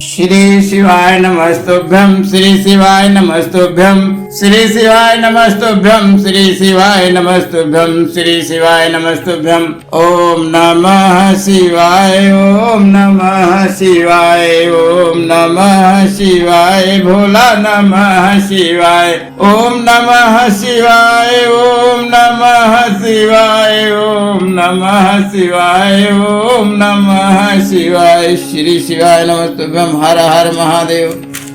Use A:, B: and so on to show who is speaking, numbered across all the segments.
A: श्री शिवाय नमस्तुभ्यं श्री शिवाय नमस्तुभ्यं श्री शिवाय नमस्तुभ्यं श्री शिवाय नमस्तुभ्यं श्री शिवाय नमस्तुभ्यं। ओम नमः शिवाय ओम नमः शिवाय ओम नमः शिवाय भोला नमः शिवाय ओम नमः शिवाय ओम नमः शिवाय ओम नमः शिवाय ओम नमः शिवाय। श्री शिवाय नमस्तुभ्यं। हर हर महादेव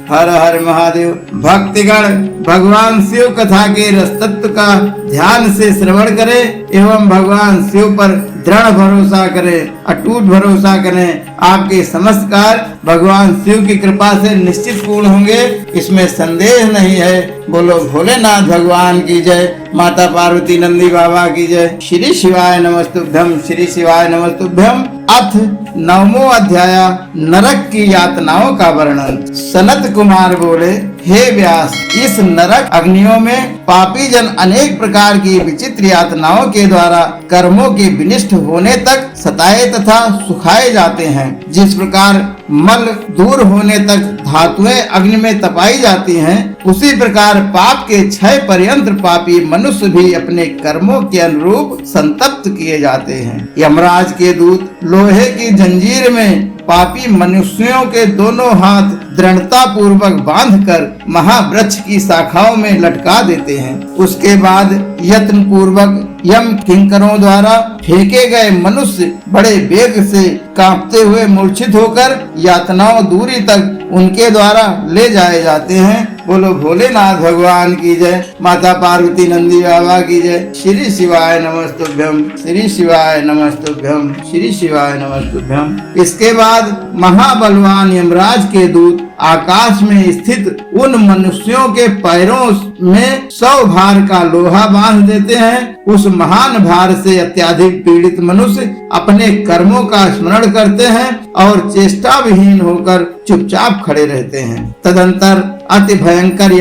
A: हर हर महादेव। भक्तिगण भगवान शिव कथा के रसतत्व का ध्यान से श्रवण करें एवं भगवान शिव पर दृढ़ भरोसा करें, अटूट भरोसा करें। आपके समस्त कार्य भगवान शिव की कृपा से निश्चित पूर्ण होंगे, इसमें संदेह नहीं है। बोलो भोलेनाथ भगवान की जय, माता पार्वती नंदी बाबा की जय। श्री शिवाय नमस्तुभ्यं श्री शिवाय नमस्तुभ्यं। अथ 9वां अध्याय नरक की यातनाओं का वर्णन। सनत कुमार बोले, हे व्यास, इस नरक अग्नियों में पापी जन अनेक प्रकार की विचित्र यातनाओं के द्वारा कर्मों के विनिष्ट होने तक सताए तथा सुखाए जाते हैं। जिस प्रकार मल दूर होने तक धातुएं अग्नि में तपाई जाती हैं, उसी प्रकार पाप के क्षय पर्यंत पापी मनुष्य भी अपने कर्मों के अनुरूप संतप्त किए जाते हैं। यमराज के दूत लोहे की जंजीर में पापी मनुष्यों के दोनों हाथ दृढ़ता पूर्वक बांधकर महावृक्ष की शाखाओं में लटका देते हैं। उसके बाद यत्न पूर्वक यम किंकरों द्वारा फेंके गए मनुष्य बड़े वेग से कांपते हुए मूर्छित होकर यातनाओं दूरी तक उनके द्वारा ले जाए जाते हैं। बोलो भोलेनाथ भगवान की जय, माता पार्वती नंदी बाबा की जय। श्री शिवाय नमस्तुभ्यं श्री शिवाय नमस्तुभ्यं श्री शिवाय नमस्तुभ्यं। इसके बाद महाबलवान यमराज के दूत आकाश में स्थित उन मनुष्यों के पैरों में 100 भार का लोहा बांध देते हैं। उस महान भार से अत्यधिक पीड़ित मनुष्य अपने कर्मों का स्मरण करते हैं और चेष्टा विहीन होकर चुपचाप खड़े रहते हैं। तदंतर अति भयंकर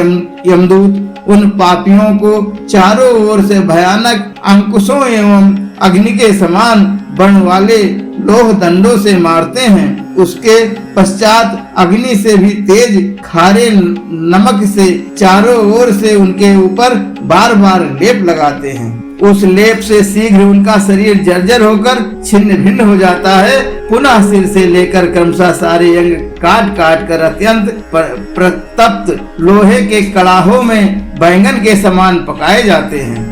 A: यमदूत उन पापियों को चारों ओर से भयानक अंकुशों एवं अग्नि के समान बण वाले लोह दंडों से मारते हैं। उसके पश्चात अग्नि से भी तेज खारे नमक से चारों ओर से उनके ऊपर बार बार लेप लगाते हैं। उस लेप से शीघ्र उनका शरीर जर्जर होकर छिन्न भिन्न हो जाता है। पुनः सिर से लेकर क्रमशः सारे अंग काट काट कर अत्यंत प्रतप्त लोहे के कड़ाहों में बैंगन के समान पकाए जाते हैं।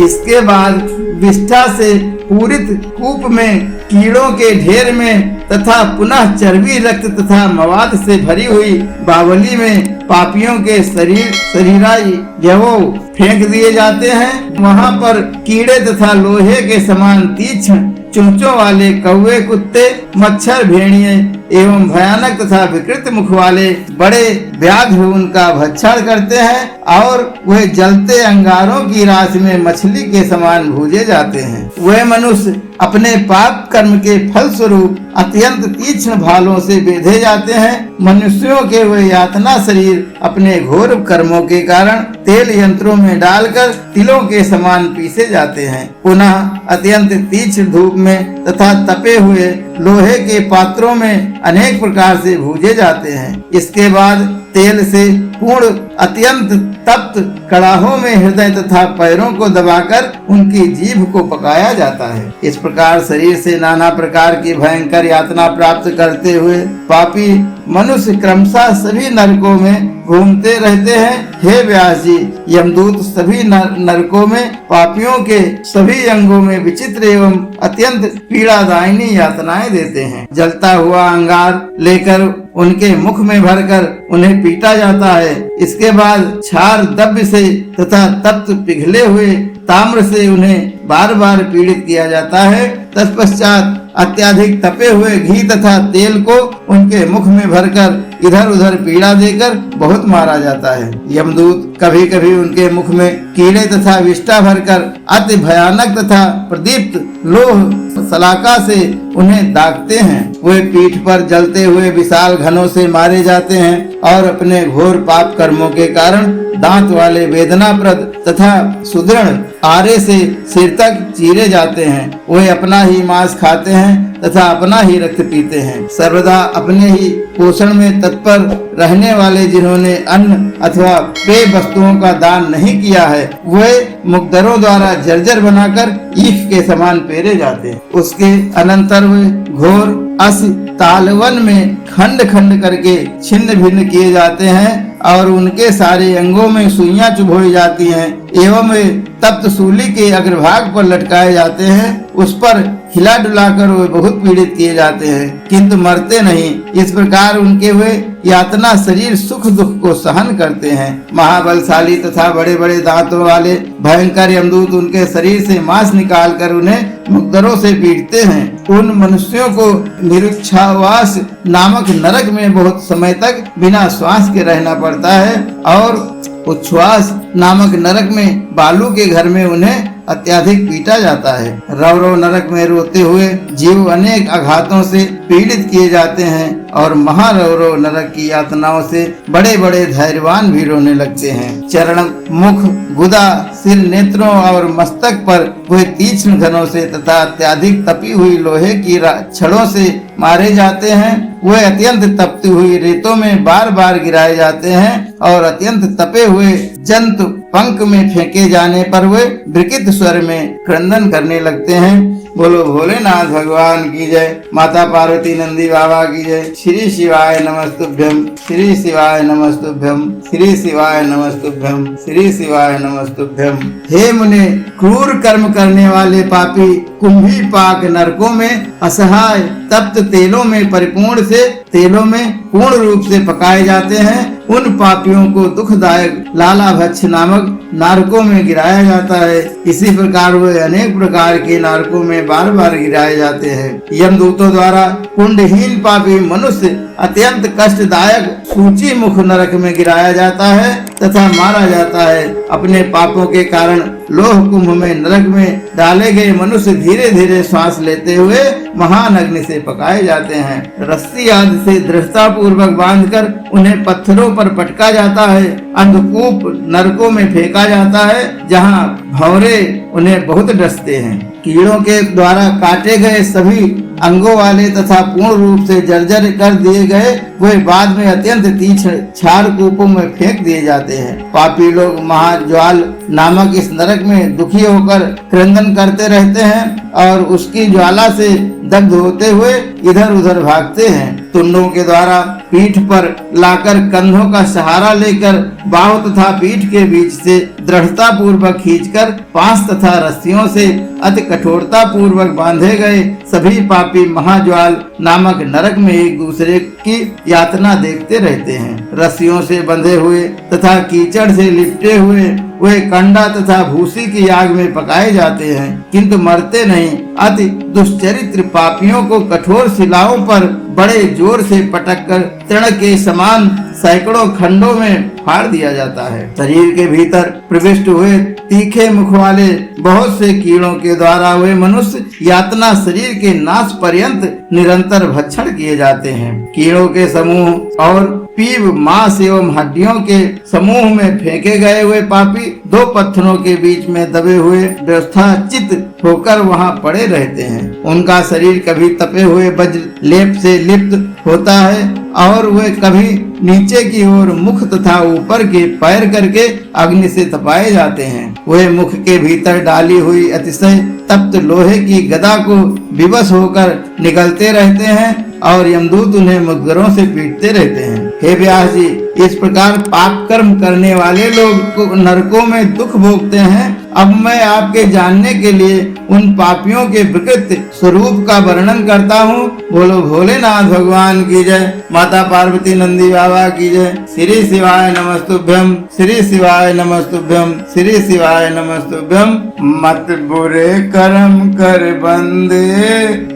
A: इसके बाद विष्ठा से पूरित कूप में कीड़ों के ढेर में तथा पुनः चर्बी रक्त तथा मवाद से भरी हुई बावली में पापियों के शरीराई यवो फेंक दिए जाते हैं। वहाँ पर कीड़े तथा लोहे के समान तीक्ष्ण चोंचों वाले कौवे, कुत्ते, मच्छर, भेड़िए एवं भयानक तथा विकृत मुख वाले बड़े व्याघ्र उनका भक्षण करते हैं और वह जलते अंगारों की राशि में मछली के समान भूजे जाते हैं। वह मनुष्य अपने पाप कर्म के फल स्वरूप अत्यंत तीक्ष्ण भालों से बेधे जाते हैं। मनुष्यों के वह यातना शरीर अपने घोर कर्मों के कारण तेल यंत्रों में डालकर तिलों के समान पीसे जाते हैं। पुनः अत्यंत तीक्ष्ण धूप में तथा तपे हुए लोहे के पात्रों में अनेक प्रकार से भूजे जाते हैं। इसके बाद तेल से पूर्ण अत्यंत तप्त कड़ाहों में हृदय तथा पैरों को दबाकर उनकी जीभ को पकाया जाता है। इस प्रकार शरीर से नाना प्रकार की भयंकर यातना प्राप्त करते हुए पापी मनुष्य क्रमशः सभी नरकों में घूमते रहते हैं। हे व्यास जी, यमदूत सभी नरकों में पापियों के सभी अंगों में विचित्र एवं अत्यंत पीड़ादायिनी यातनाएं देते हैं। जलता हुआ अंगार लेकर उनके मुख में भरकर उन्हें पीटा जाता है। इसके बाद क्षार द्रव्य से तथा तप्त पिघले हुए ताम्र से उन्हें बार बार पीड़ित किया जाता है। तत्पश्चात अत्याधिक तपे हुए घी तथा तेल को उनके मुख में भरकर इधर उधर पीड़ा देकर बहुत मारा जाता है। यमदूत कभी कभी उनके मुख में कीड़े तथा विष्ठा भरकर अति भयानक तथा प्रदीप्त लोह सलाका से उन्हें दागते हैं। वे पीठ पर जलते हुए विशाल घनों से मारे जाते हैं और अपने घोर पाप कर्मों के कारण दांत वाले वेदनाप्रद तथा सुदृढ़ आरे से सिर तक चीरे जाते हैं। वे अपना ही मांस खाते हैं
B: हैं तथा अपना ही रक्त पीते हैं। सर्वदा अपने ही पोषण में तत्पर रहने वाले जिन्होंने अन्न अथवा पेय वस्तुओं का दान नहीं किया है, वे मुकद्दरों द्वारा जर्जर बनाकर ईख के समान पेरे जाते हैं। उसके अनंतर वे घोर अस तालवन में खंड खंड करके छिन्न भिन्न किए जाते हैं और उनके सारे अंगों में सुइयां चुभोई जाती हैं एवं वे तप्त सूली के अग्रभाग पर लटकाए जाते हैं। उस पर हिला डुलाकर वे बहुत पीड़ित किए जाते हैं किंतु मरते नहीं। इस प्रकार उनके वे यातना शरीर सुख दुख को सहन करते हैं। महाबलशाली तथा बड़े बड़े दांतों वाले भयंकर यमदूत उनके शरीर से मांस निकालकर उन्हें मुकद्दरों से पीटते हैं। उन मनुष्यों को निरुच्छावास नामक नरक में बहुत समय तक बिना श्वास के रहना पड़ता है और उच्छ्वास नामक नरक में बालू के घर में उन्हें अत्याधिक पीटा जाता है। रौरव नरक में रोते हुए जीव अनेक आघातों से पीड़ित किए जाते हैं और महारौरव नरक की यातनाओं से बड़े बड़े धैर्यवान भी रोने लगते हैं। चरण, मुख, गुदा, सिर, नेत्रों और मस्तक पर वे तीक्ष्ण घनों से तथा अत्याधिक तपी हुई लोहे की छड़ों से मारे जाते हैं। वे अत्यंत तपती हुई रेतों में बार बार गिराए जाते हैं और अत्यंत तपे हुए जंतु पंख में फेंके जाने पर वे विकृत स्वर में क्रंदन करने लगते हैं। बोलो भोलेनाथ भगवान की जय, माता पार्वती नंदी बाबा की जय। श्री शिवाय नमस्तुभ्यम, श्री शिवाय नमस्तुभ्यम, श्री शिवाय नमस्तुभ्यम, श्री शिवाय नमस्तुभ्यम। हे मुने, क्रूर कर्म करने वाले पापी कुंभी पाक नरकों में असहाय तप्त तेलों में परिपूर्ण से तेलों में पूर्ण रूप से पकाए जाते हैं। उन पापियों को दुखदायक लालाभक्ष नामक नरकों में गिराया जाता है। इसी प्रकार वे अनेक प्रकार के नरकों में बार बार गिराए जाते हैं। यमदूतों द्वारा पुण्यहीन पापी मनुष्य अत्यंत कष्टदायक सूची मुख नरक में गिराया जाता है तथा मारा जाता है। अपने पापों के कारण लोह कुंभ में नरक में डाले गए मनुष्य धीरे धीरे श्वास लेते हुए महान अग्नि से पकाए जाते हैं। रस्सी आदि से दृढ़ता पूर्वक बांधकर उन्हें पत्थरों पर पटका जाता है। अंधकूप नरकों में फेंका जाता है जहाँ भंवरे उन्हें बहुत डसते हैं। कीड़ों के द्वारा काटे गए सभी अंगों वाले तथा पूर्ण रूप से जर्जर कर दिए गए वे बाद में अत्यंत तीक्ष्ण क्षार कूपों में फेंक दिए जाते हैं। पापी लोग महाज्वाल नामक इस नरक में दुखी होकर क्रंदन करते रहते हैं और उसकी ज्वाला से दग्ध होते हुए इधर उधर भागते हैं। तुंडों के द्वारा पीठ पर लाकर कंधों का सहारा लेकर बाहु तथा पीठ के बीच से दृढ़ता पूर्वक खींचकर पांस तथा रस्सियों से अति कठोरता पूर्वक बांधे गए सभी पापी महाज्वाल नामक नरक में एक दूसरे की यातना देखते रहते हैं। रस्सियों से बंधे हुए तथा कीचड़ से लिपटे हुए वे कंडा तथा भूसी की आग में पकाए जाते हैं किंतु मरते नहीं। अति दुष्चरित्र पापियों को कठोर शिलाओं पर बड़े जोर से पटककर तृण के समान सैकड़ों खंडों में फाड़ दिया जाता है। शरीर के भीतर प्रविष्ट हुए तीखे मुख वाले बहुत से कीड़ों के द्वारा वे मनुष्य यातना शरीर के नाश पर्यंत निरंतर भक्षण किए जाते हैं। कीड़ों के समूह और पीव मांस एवं हड्डियों के समूह में फेंके गए हुए पापी दो पत्थरों के बीच में दबे हुए व्यवस्थाचित होकर वहां पड़े रहते हैं। उनका शरीर कभी तपे हुए वज्र लेप से लिप्त होता है और वे कभी नीचे की ओर मुख तथा ऊपर के पैर करके अग्नि से तपाए जाते हैं। वे मुख के भीतर डाली हुई अतिशय तप्त लोहे की गदा को विवश होकर निगलते रहते हैं और यमदूत उन्हें मुकद्दरों से पीटते रहते हैं। हे व्यास जी, इस प्रकार पाप कर्म करने वाले लोग नरकों में दुख भोगते हैं। अब मैं आपके जानने के लिए उन पापियों के विकृत स्वरूप का वर्णन करता हूँ। बोलो भोलेनाथ भगवान की जय, माता पार्वती नंदी बाबा की जय। श्री शिवाय नमस्तुभ्यम, श्री शिवाय नमस्तुभ्यम, श्री शिवाय नमस्तुभ्यम। मत बुरे कर्म कर बंदे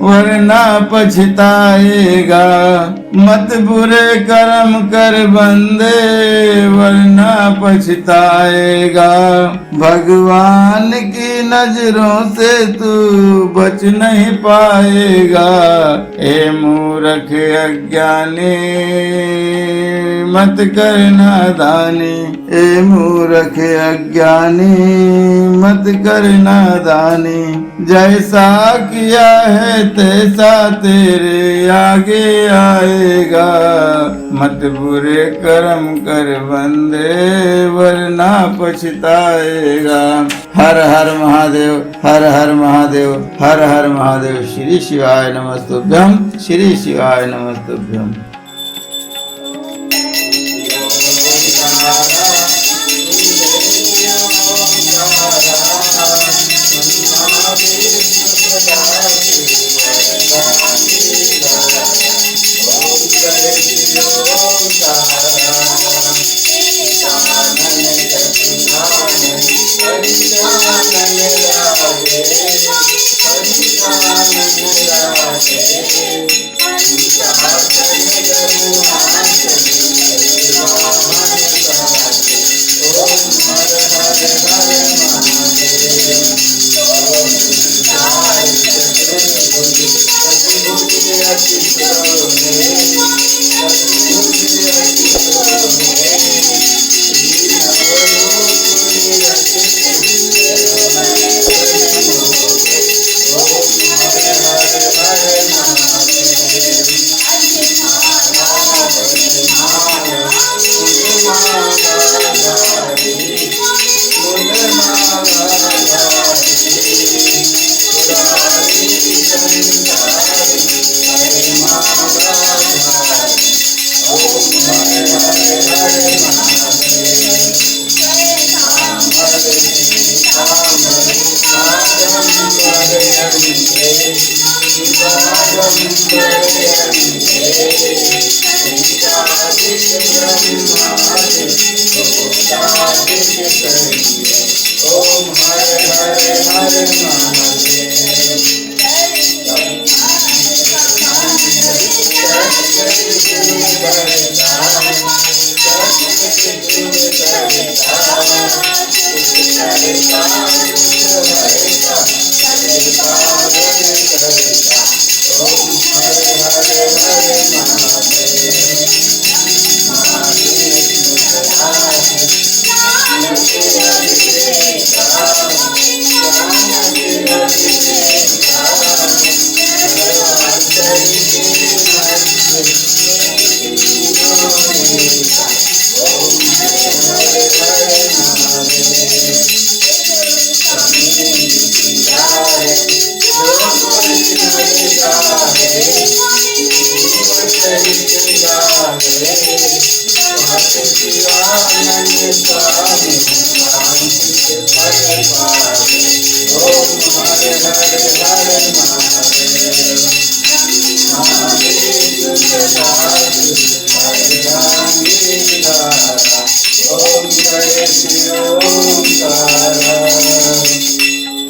B: वरना पछताएगा, मत बुरे कर्म कर बंदे वरना पछताएगा। भगवान की नजरों से तू बच नहीं पाएगा। ए मूर्ख अज्ञानी मत कर नादानी, ए मूर्ख अज्ञानी मत कर नादानी। जैसा किया है तैसा तेरे आगे आएगा, मत बुरे कर्म कर बंदे वरना पछताएगा। हर हर महादेव, हर हर महादेव, हर हर महादेव। श्री शिवाय नमस्तुभ्यम, श्री शिवाय नमस्तुभ्यम।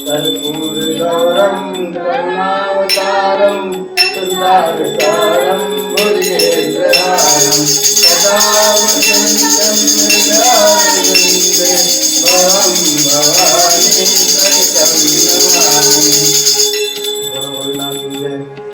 B: कर्पूरगौरं करुणावतारं तुषारसारं भुजगेन्द्रहारं सदा वसन्तं हृदयारविन्दे